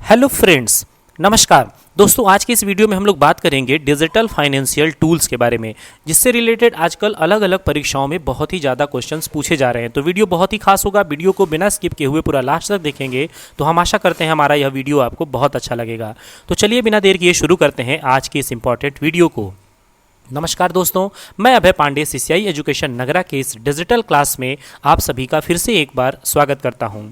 Hello friends, नमस्कार दोस्तों। आज की इस वीडियो में हम लोग बात करेंगे डिजिटल फाइनेंशियल टूल्स के बारे में, जिससे रिलेटेड आजकल अलग अलग परीक्षाओं में बहुत ही ज़्यादा क्वेश्चंस पूछे जा रहे हैं। तो वीडियो बहुत ही खास होगा। वीडियो को बिना स्किप किए हुए पूरा लास्ट तक देखेंगे तो हम आशा करते हैं हमारा यह वीडियो आपको बहुत अच्छा लगेगा। तो चलिए बिना देर किए शुरू करते हैं आज की इस इंपॉर्टेंट वीडियो को। नमस्कार दोस्तों, मैं अभय पांडे सीसीआई एजुकेशन नगरा के इस डिजिटल क्लास में आप सभी का फिर से एक बार स्वागत करता हूं।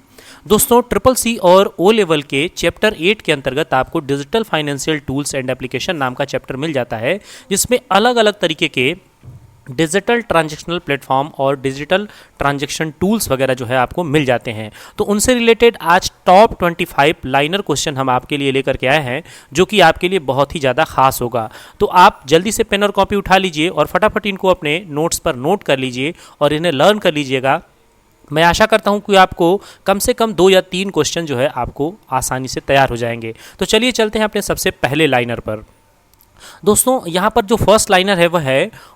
दोस्तों, ट्रिपल सी और ओ लेवल के चैप्टर 8 के अंतर्गत आपको digital financial tools and application नाम का चैप्टर मिल जाता है, जिसमें अलग अलग तरीके के डिजिटल ट्रांजैक्शनल प्लेटफॉर्म और डिजिटल ट्रांजैक्शन टूल्स वगैरह जो है आपको मिल जाते हैं। तो उनसे रिलेटेड आज टॉप 25 लाइनर क्वेश्चन हम आपके लिए लेकर के आए हैं, जो कि आपके लिए बहुत ही ज़्यादा खास होगा। तो आप जल्दी से पेन और कॉपी उठा लीजिए और फटाफट इनको अपने नोट्स पर नोट कर लीजिए और इन्हें लर्न कर लीजिएगा। मैं आशा करता हूं कि आपको कम से कम 2 या 3 क्वेश्चन जो है आपको आसानी से तैयार हो जाएंगे। तो चलिए चलते हैं अपने सबसे पहले लाइनर पर। दोस्तों, यहाँ पर जो फर्स्ट लाइनर है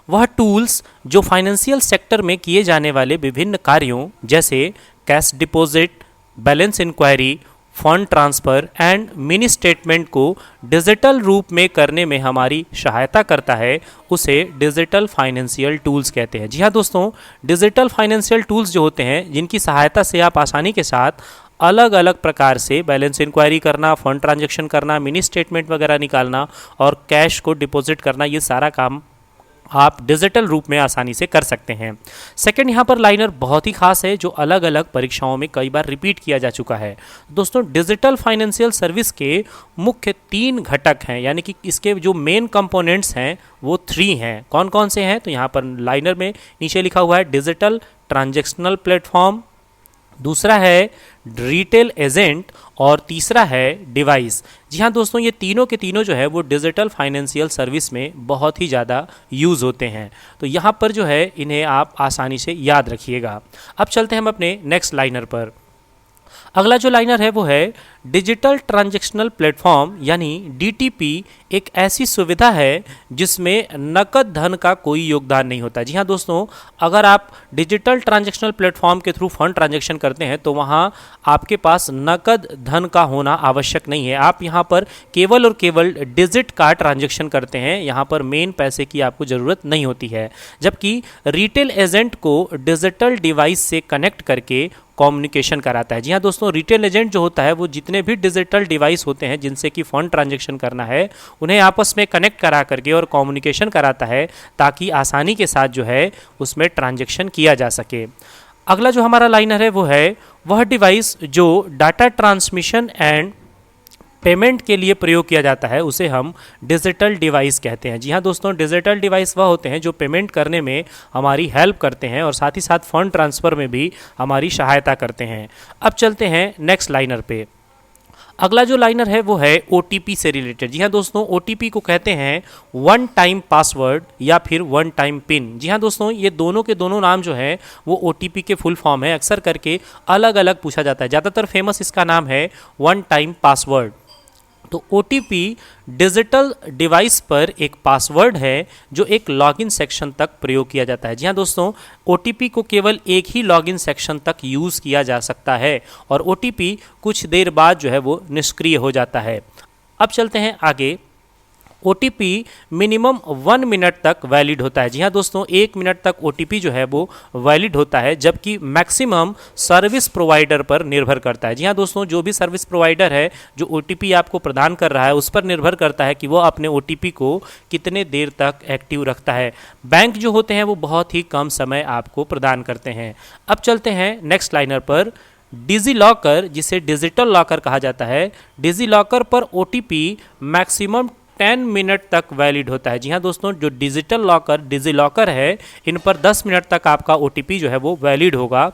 वह टूल्स जो फाइनेंशियल सेक्टर में किए जाने वाले विभिन्न कार्यों जैसे cash deposit, balance enquiry, fund transfer and mini statement को डिजिटल रूप में करने में हमारी सहायता करता है, उसे डिजिटल फाइनेंशियल टूल्स कहते हैं। जी हाँ दोस्तों, डिजिटल फाइनेंशियल टूल्स जो होते हैं, जिनकी सहायता से आप आसानी के साथ अलग अलग प्रकार से बैलेंस इंक्वायरी करना, फंड ट्रांजैक्शन करना, मिनी स्टेटमेंट वगैरह निकालना और कैश को डिपॉजिट करना, ये सारा काम आप डिजिटल रूप में आसानी से कर सकते हैं। सेकंड, यहाँ पर लाइनर बहुत ही खास है, जो अलग अलग परीक्षाओं में कई बार रिपीट किया जा चुका है। दोस्तों, डिजिटल फाइनेंशियल सर्विस के मुख्य 3 घटक हैं, यानी कि इसके जो मेन कंपोनेंट्स हैं वो 3 हैं। कौन कौन से हैं? तो यहाँ पर लाइनर में नीचे लिखा हुआ है डिजिटल ट्रांजैक्शनल प्लेटफॉर्म, दूसरा है रिटेल एजेंट और तीसरा है डिवाइस। जी हाँ दोस्तों, ये तीनों के तीनों जो है वो डिजिटल फाइनेंशियल सर्विस में बहुत ही ज़्यादा यूज़ होते हैं। तो यहाँ पर जो है इन्हें आप आसानी से याद रखिएगा। अब चलते हैं हम अपने नेक्स्ट लाइनर पर। अगला जो लाइनर है वो है डिजिटल ट्रांजैक्शनल प्लेटफॉर्म यानी डीटीपी एक ऐसी सुविधा है जिसमें नकद धन का कोई योगदान नहीं होता। जी हाँ दोस्तों, अगर आप डिजिटल ट्रांजैक्शनल प्लेटफॉर्म के थ्रू फंड ट्रांजैक्शन करते हैं तो वहाँ आपके पास नकद धन का होना आवश्यक नहीं है। आप यहाँ पर केवल और केवल डिजिट का ट्रांजैक्शन करते हैं, यहाँ पर मेन पैसे की आपको ज़रूरत नहीं होती है। जबकि रिटेल एजेंट को डिजिटल डिवाइस से कनेक्ट करके कम्युनिकेशन कराता है। जी हाँ दोस्तों, रिटेल एजेंट जो होता है वो जितने भी डिजिटल डिवाइस होते हैं जिनसे कि फंड ट्रांजैक्शन करना है, उन्हें आपस में कनेक्ट करा करके और कम्युनिकेशन कराता है, ताकि आसानी के साथ जो है उसमें ट्रांजैक्शन किया जा सके। अगला जो हमारा लाइनर है वो है वह डिवाइस जो डाटा ट्रांसमिशन एंड पेमेंट के लिए प्रयोग किया जाता है, उसे हम डिजिटल डिवाइस कहते हैं। जी हाँ दोस्तों, डिजिटल डिवाइस वह होते हैं जो पेमेंट करने में हमारी हेल्प करते हैं और साथ ही साथ फंड ट्रांसफ़र में भी हमारी सहायता करते हैं। अब चलते हैं नेक्स्ट लाइनर पे। अगला जो लाइनर है वो है OTP से रिलेटेड। जी हाँ दोस्तों, OTP को कहते हैं वन टाइम पासवर्ड या फिर वन टाइम पिन। जी हाँ दोस्तों, ये दोनों के दोनों नाम जो है वो OTP के फुल फॉर्म है। अक्सर करके अलग अलग पूछा जाता है, ज़्यादातर फेमस इसका नाम है वन टाइम पासवर्ड। तो OTP डिजिटल डिवाइस पर एक पासवर्ड है जो एक लॉगिन सेक्शन तक प्रयोग किया जाता है। जी हाँ दोस्तों, OTP को केवल एक ही लॉगिन सेक्शन तक यूज़ किया जा सकता है और OTP कुछ देर बाद जो है वो निष्क्रिय हो जाता है। अब चलते हैं आगे। OTP मिनिमम 1 मिनट तक वैलिड होता है। जी हाँ दोस्तों, 1 मिनट तक OTP जो है वो वैलिड होता है, जबकि मैक्सिमम सर्विस प्रोवाइडर पर निर्भर करता है। जी हाँ दोस्तों, जो भी सर्विस प्रोवाइडर है जो OTP आपको प्रदान कर रहा है उस पर निर्भर करता है कि वो अपने OTP को कितने देर तक एक्टिव रखता है। बैंक जो होते हैं वो बहुत ही कम समय आपको प्रदान करते हैं। अब चलते हैं नेक्स्ट लाइनर पर। डिजी लॉकर, जिसे डिजिटल लॉकर कहा जाता है, डिजी लॉकर पर OTP मैक्सिमम 10 मिनट तक वैलिड होता है। जी हाँ दोस्तों, जो डिजिटल लॉकर डिजी लॉकर है, इन पर 10 मिनट तक आपका OTP जो है वो वैलिड होगा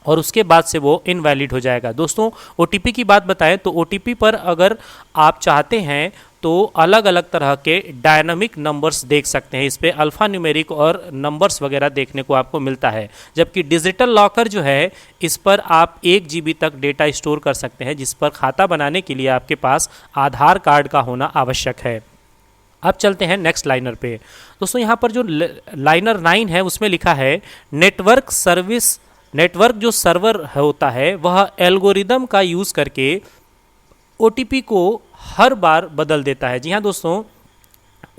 और उसके बाद से वो इनवैलिड हो जाएगा। दोस्तों, OTP की बात बताएं तो OTP पर अगर आप चाहते हैं तो अलग अलग तरह के डायनामिक नंबर्स देख सकते हैं। इस पर अल्फ़ा न्यूमेरिक और नंबर्स वगैरह देखने को आपको मिलता है। जबकि डिजिटल लॉकर जो है इस पर आप 1 GB तक डेटा स्टोर कर सकते हैं, जिस पर खाता बनाने के लिए आपके पास आधार कार्ड का होना आवश्यक है। अब चलते हैं नेक्स्ट लाइनर पे। दोस्तों, यहाँ पर जो लाइनर 9 है उसमें लिखा है नेटवर्क जो सर्वर होता है वह एल्गोरिदम का यूज़ करके ओटीपी को हर बार बदल देता है। जी हाँ दोस्तों,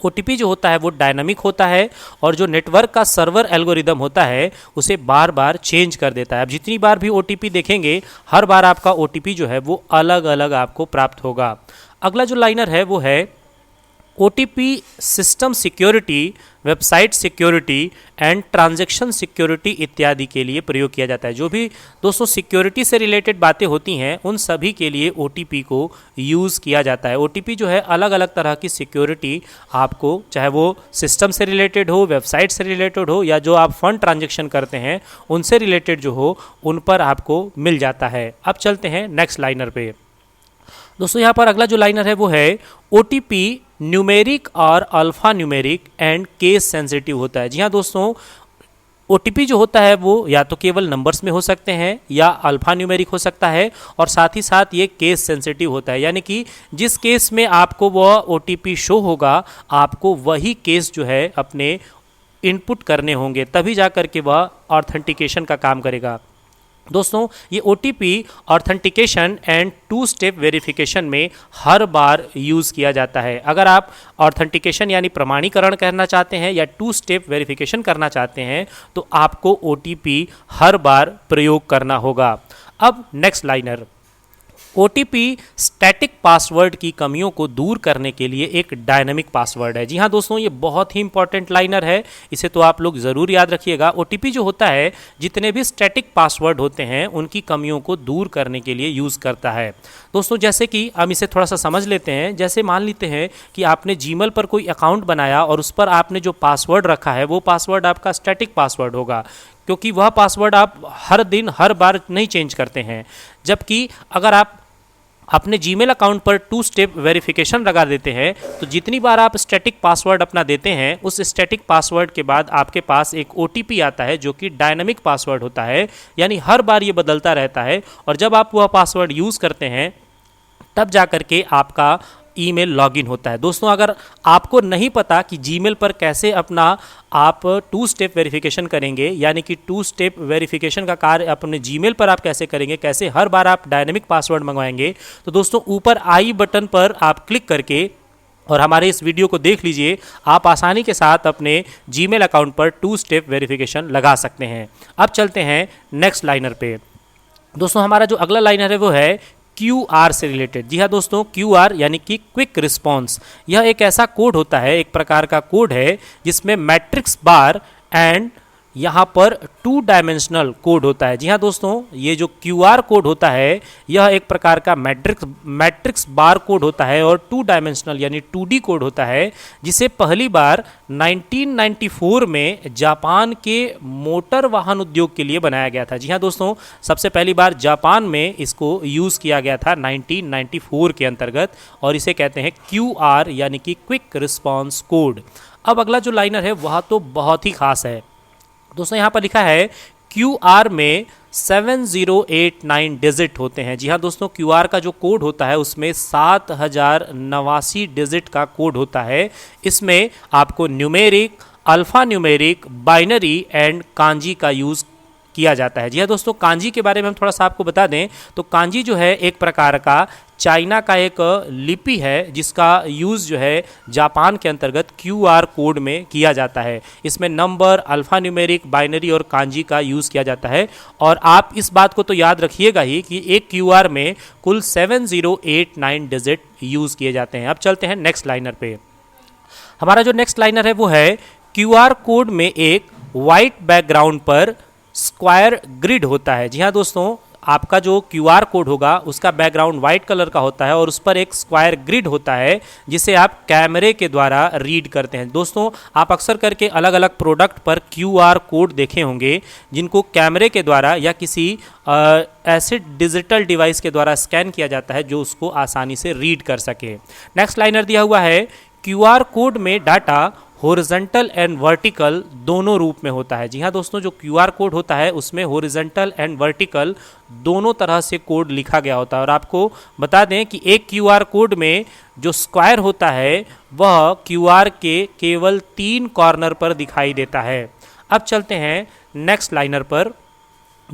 ओटीपी जो होता है वो डायनामिक होता है और जो नेटवर्क का सर्वर एल्गोरिदम होता है उसे बार बार चेंज कर देता है। अब जितनी बार भी ओटीपी देखेंगे हर बार आपका ओटीपी जो है वो अलग अलग आपको प्राप्त होगा। अगला जो लाइनर है वो है OTP system security, website security and transaction security इत्यादि के लिए प्रयोग किया जाता है। जो भी दोस्तों सिक्योरिटी से रिलेटेड बातें होती हैं उन सभी के लिए ओटीपी को यूज़ किया जाता है। ओटीपी जो है अलग अलग तरह की सिक्योरिटी आपको, चाहे वो सिस्टम से रिलेटेड हो, वेबसाइट से रिलेटेड हो या जो आप फंड ट्रांजेक्शन करते हैं उनसे रिलेटेड जो हो, उन पर आपको मिल जाता है। अब चलते हैं नेक्स्ट लाइनर पे। दोस्तों यहाँ पर अगला जो लाइनर है वो है ओटीपी न्यूमेरिक और alpha numeric and case sensitive होता है। जी हाँ दोस्तों, ओटीपी जो होता है वो या तो केवल नंबर्स में हो सकते हैं या अल्फा न्यूमेरिक हो सकता है और साथ ही साथ ये केस सेंसिटिव होता है, यानी कि जिस केस में आपको वह ओटीपी शो होगा आपको वही केस जो है अपने इनपुट करने होंगे, तभी जा कर के वह ऑथेंटिकेशन का काम करेगा। दोस्तों ये OTP authentication and 2 step verification में हर बार यूज़ किया जाता है। अगर आप ऑथेंटिकेशन यानी प्रमाणीकरण करना चाहते हैं या 2 स्टेप वेरिफिकेशन करना चाहते हैं तो आपको OTP हर बार प्रयोग करना होगा। अब next liner, OTP static password की कमियों को दूर करने के लिए एक डायनामिक पासवर्ड है। जी हाँ दोस्तों, ये बहुत ही इंपॉर्टेंट लाइनर है, इसे तो आप लोग ज़रूर याद रखिएगा। OTP जो होता है जितने भी स्टैटिक पासवर्ड होते हैं उनकी कमियों को दूर करने के लिए यूज़ करता है। दोस्तों जैसे कि हम इसे थोड़ा सा समझ लेते हैं। जैसे मान लेते हैं कि आपने जीमेल पर कोई अकाउंट बनाया और उस पर आपने जो पासवर्ड रखा है वो पासवर्ड आपका स्टैटिक पासवर्ड होगा, क्योंकि वह पासवर्ड आप हर दिन हर बार नहीं चेंज करते हैं। जबकि अगर आप अपने जीमेल अकाउंट पर 2 स्टेप वेरिफिकेशन लगा देते हैं तो जितनी बार आप स्टैटिक पासवर्ड अपना देते हैं उस स्टैटिक पासवर्ड के बाद आपके पास एक OTP आता है जो कि डायनामिक पासवर्ड होता है, यानी हर बार ये बदलता रहता है और जब आप वह पासवर्ड यूज़ करते हैं तब जा कर के आपका ईमेल लॉगिन होता है। दोस्तों अगर आपको नहीं पता कि जीमेल पर कैसे अपना आप 2 स्टेप वेरिफिकेशन करेंगे, यानी कि 2 स्टेप वेरिफिकेशन का कार्य अपने जीमेल पर आप कैसे करेंगे, कैसे हर बार आप डायनेमिक पासवर्ड मंगवाएंगे, तो दोस्तों ऊपर आई बटन पर आप क्लिक करके और हमारे इस वीडियो को देख लीजिए। आप आसानी के साथ अपने जीमेल अकाउंट पर 2 स्टेप वेरिफिकेशन लगा सकते हैं। अब चलते हैं नेक्स्ट लाइनर पे। दोस्तों हमारा जो अगला लाइनर है वो है QR से रिलेटेड। जी हाँ दोस्तों, QR यानी कि क्विक रिस्पॉन्स, यह एक ऐसा कोड होता है, एक प्रकार का कोड है जिसमें मैट्रिक्स बार एंड यहाँ पर 2 डायमेंशनल कोड होता है। जी हाँ दोस्तों, ये जो QR कोड होता है यह एक प्रकार का मैट्रिक्स बार कोड होता है और 2 डायमेंशनल यानी 2D कोड होता है, जिसे पहली बार 1994 में जापान के मोटर वाहन उद्योग के लिए बनाया गया था। जी हाँ दोस्तों, सबसे पहली बार जापान में इसको यूज़ किया गया था 1994 के अंतर्गत और इसे कहते हैं QR यानी कि क्विक रिस्पॉन्स कोड। अब अगला जो लाइनर है वह तो बहुत ही खास है। दोस्तों यहाँ पर लिखा है QR में 7089 डिजिट होते हैं। जी हाँ दोस्तों, QR का जो कोड होता है उसमें 7089 डिजिट का कोड होता है। इसमें आपको numeric, alpha numeric, binary and kanji का यूज़ किया जाता है। जी हाँ दोस्तों, कांजी के बारे में हम थोड़ा सा आपको बता दें तो कांजी जो है एक प्रकार का चाइना का एक लिपि है जिसका यूज़ जो है जापान के अंतर्गत QR कोड में किया जाता है। इसमें नंबर, अल्फ़ा न्यूमेरिक, बाइनरी और कांजी का यूज़ किया जाता है और आप इस बात को तो याद रखिएगा ही कि एक QR में कुल 7089 डिजिट यूज़ किए जाते हैं। अब चलते हैं नेक्स्ट लाइनर पे। हमारा जो नेक्स्ट लाइनर है वो है QR कोड में एक वाइट बैकग्राउंड पर स्क्वायर ग्रिड होता है। जी हाँ दोस्तों, आपका जो QR कोड होगा उसका बैकग्राउंड वाइट कलर का होता है और उस पर एक स्क्वायर ग्रिड होता है जिसे आप कैमरे के द्वारा रीड करते हैं। दोस्तों आप अक्सर करके अलग अलग प्रोडक्ट पर QR कोड देखे होंगे जिनको कैमरे के द्वारा या किसी ऐसे डिजिटल डिवाइस के द्वारा स्कैन किया जाता है जो उसको आसानी से रीड कर सके। नेक्स्ट लाइनर दिया हुआ है QR कोड में डाटा हॉरिजॉन्टल एंड वर्टिकल दोनों रूप में होता है। जी हाँ दोस्तों, जो QR कोड होता है उसमें हॉरिजॉन्टल एंड वर्टिकल दोनों तरह से कोड लिखा गया होता है और आपको बता दें कि एक QR कोड में जो स्क्वायर होता है वह QR के केवल 3 कॉर्नर पर दिखाई देता है। अब चलते हैं नेक्स्ट लाइनर पर।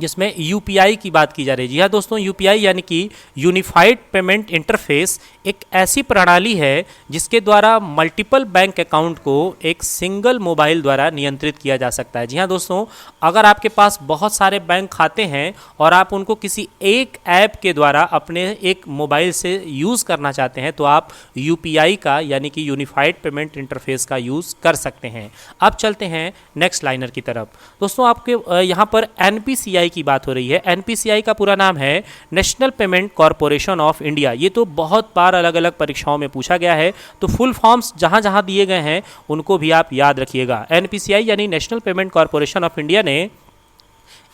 जिसमें यूपीआई की बात की जा रही है। जी हाँ दोस्तों, यूपीआई यानी कि यूनिफाइड पेमेंट इंटरफेस एक ऐसी प्रणाली है जिसके द्वारा मल्टीपल बैंक अकाउंट को एक सिंगल मोबाइल द्वारा नियंत्रित किया जा सकता है। जी हाँ दोस्तों, अगर आपके पास बहुत सारे बैंक खाते हैं और आप उनको किसी एक ऐप के द्वारा अपने एक मोबाइल से यूज़ करना चाहते हैं तो आप यूपीआई का यानी कि यूनिफाइड पेमेंट इंटरफेस का यूज़ कर सकते हैं। अब चलते हैं नेक्स्ट लाइनर की तरफ। दोस्तों, आपके यहाँ पर एनपीसीआई की बात हो रही है। एनपीसीआई का पूरा नाम है national payment corporation of India. ये तो बहुत बार अलग अलग परीक्षाओं में पूछा गया है, तो फुल फॉर्म्स जहां जहां दिए गए हैं उनको भी आप याद रखिएगा। एनपीसीआई यानी national payment corporation of India ने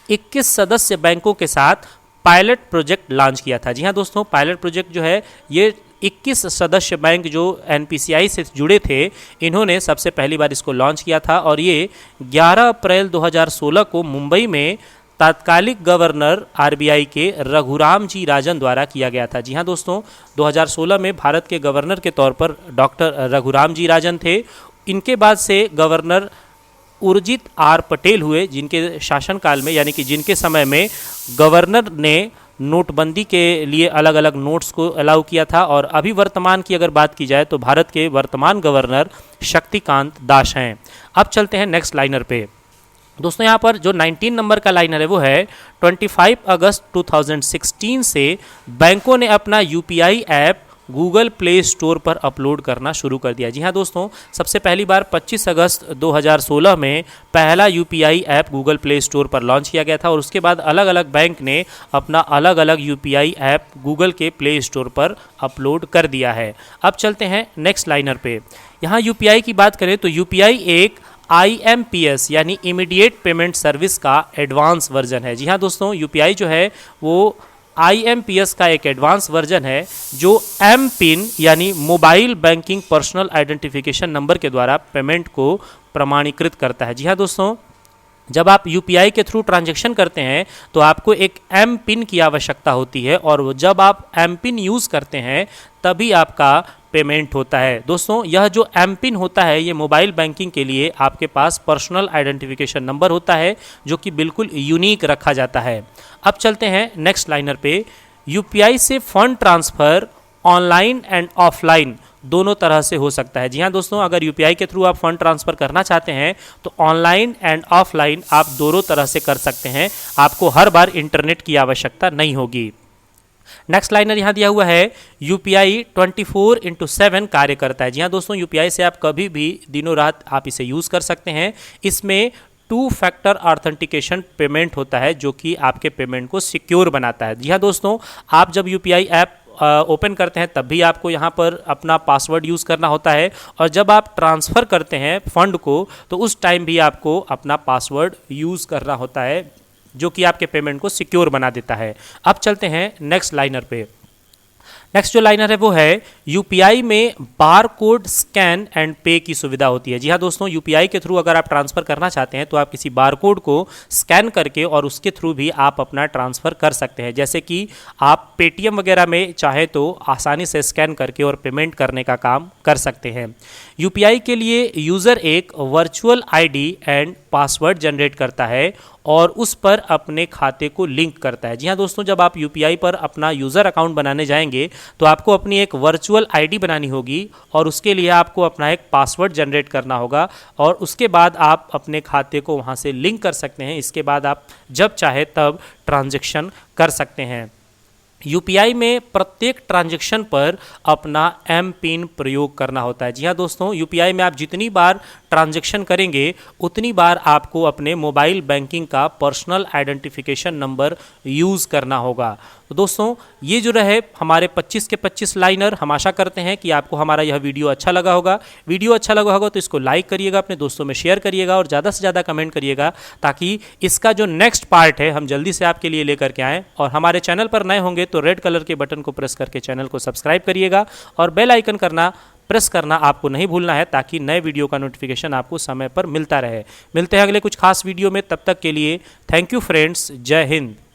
21 सदस्य बैंकों के साथ पायलट प्रोजेक्ट लॉन्च किया था। जी हाँ दोस्तों, पायलट प्रोजेक्ट जो है ये 21 सदस्य बैंक जो एनपीसीआई से जुड़े थे, इन्होंने सबसे पहली बार इसको लॉन्च किया था और ये 11 अप्रैल 2016 को मुंबई में तात्कालिक गवर्नर आरबीआई के रघुराम जी राजन द्वारा किया गया था। जी हाँ दोस्तों, 2016 में भारत के गवर्नर के तौर पर डॉक्टर रघुराम जी राजन थे। इनके बाद से गवर्नर उर्जित आर पटेल हुए, जिनके शासनकाल में यानी कि जिनके समय में गवर्नर ने नोटबंदी के लिए अलग अलग नोट्स को अलाउ किया था। और अभी वर्तमान की अगर बात की जाए तो भारत के वर्तमान गवर्नर शक्तिकांत दास हैं। अब चलते हैं नेक्स्ट लाइनर पे। दोस्तों, यहाँ पर जो 19 नंबर का लाइनर है वो है 25 अगस्त 2016 से बैंकों ने अपना UPI app Google play store पर अपलोड करना शुरू कर दिया। जी हाँ दोस्तों, सबसे पहली बार 25 अगस्त 2016 में पहला UPI app Google play store पर लॉन्च किया गया था और उसके बाद अलग अलग बैंक ने अपना अलग अलग यूपीआई ऐप गूगल के प्ले स्टोर पर अपलोड कर दिया है। अब चलते हैं नेक्स्ट लाइनर पे। यहाँ यूपीआई की बात करें तो यूपीआई एक IMPS यानी इमीडिएट पेमेंट सर्विस का एडवांस वर्जन है। जी हाँ दोस्तों, यूपीआई जो है वो IMPS का एक एडवांस वर्जन है जो एम पिन यानी mobile banking personal identification number के द्वारा पेमेंट को प्रमाणीकृत करता है। जी हाँ दोस्तों, जब आप यूपीआई के थ्रू ट्रांजैक्शन करते हैं तो आपको एक एम पिन की आवश्यकता होती है और जब आप एम पिन यूज़ करते हैं तभी आपका पेमेंट होता है। दोस्तों, यह जो एम पिन होता है ये मोबाइल बैंकिंग के लिए आपके पास पर्सनल आइडेंटिफिकेशन नंबर होता है जो कि बिल्कुल यूनिक रखा जाता है। अब चलते हैं नेक्स्ट लाइनर पे। यूपीआई से fund transfer online and offline दोनों तरह से हो सकता है। जी हाँ दोस्तों, अगर यूपीआई के थ्रू आप फंड ट्रांसफ़र करना चाहते हैं तो ऑनलाइन एंड ऑफलाइन आप दोनों तरह से कर सकते हैं। आपको हर बार इंटरनेट की आवश्यकता नहीं होगी। नेक्स्ट लाइनर यहाँ दिया हुआ है यूपीआई 24/7 कार्य करता है। जी हाँ दोस्तों, यूपीआई से आप कभी भी दिनों रात आप इसे यूज़ कर सकते हैं। इसमें 2 फैक्टर ऑथेंटिकेशन पेमेंट होता है जो कि आपके पेमेंट को सिक्योर बनाता है। जी हाँ दोस्तों, आप जब यूपीआई ऐप ओपन करते हैं तब भी आपको यहाँ पर अपना पासवर्ड यूज़ करना होता है और जब आप ट्रांसफ़र करते हैं फंड को तो उस टाइम भी आपको अपना पासवर्ड यूज़ करना होता है जो कि आपके पेमेंट को सिक्योर बना देता है। अब चलते हैं नेक्स्ट लाइनर पे। नेक्स्ट जो लाइनर है वो है यूपीआई में बार कोड स्कैन एंड पे की सुविधा होती है। जी हाँ दोस्तों, यूपीआई के थ्रू अगर आप ट्रांसफ़र करना चाहते हैं तो आप किसी बार कोड को स्कैन करके और उसके थ्रू भी आप अपना ट्रांसफ़र कर सकते हैं। जैसे कि आप पेटीएम वगैरह में चाहे तो आसानी से स्कैन करके और पेमेंट करने का काम कर सकते हैं। यूपीआई के लिए यूज़र एक virtual ID and password generate करता है और उस पर अपने खाते को लिंक करता है। जी हाँ दोस्तों, जब आप यूपीआई पर अपना यूज़र अकाउंट बनाने जाएंगे तो आपको अपनी एक वर्चुअल आईडी बनानी होगी और उसके लिए आपको अपना एक पासवर्ड जनरेट करना होगा और उसके बाद आप अपने खाते को वहाँ से लिंक कर सकते हैं। इसके बाद आप जब चाहे तब ट्रांजैक्शन कर सकते हैं। यूपीआई में प्रत्येक ट्रांजैक्शन पर अपना एम पिन प्रयोग करना होता है। जी हाँ दोस्तों, यूपीआई में आप जितनी बार ट्रांजैक्शन करेंगे उतनी बार आपको अपने मोबाइल बैंकिंग का पर्सनल आइडेंटिफिकेशन नंबर यूज़ करना होगा। तो दोस्तों, ये जो रहे हमारे 25 के 25 लाइनर। हम आशा करते हैं कि आपको हमारा यह वीडियो अच्छा लगा होगा। वीडियो अच्छा लगा होगा तो इसको लाइक करिएगा, अपने दोस्तों में शेयर करिएगा और ज़्यादा से ज़्यादा कमेंट करिएगा ताकि इसका जो नेक्स्ट पार्ट है हम जल्दी से आपके लिए लेकर के आएँ। और हमारे चैनल पर नए होंगे तो रेड कलर के बटन को प्रेस करके चैनल को सब्सक्राइब करिएगा और बेल आइकन प्रेस करना आपको नहीं भूलना है ताकि नए वीडियो का नोटिफिकेशन आपको समय पर मिलता रहे। मिलते हैं अगले कुछ खास वीडियो में, तब तक के लिए थैंक यू फ्रेंड्स, जय हिंद।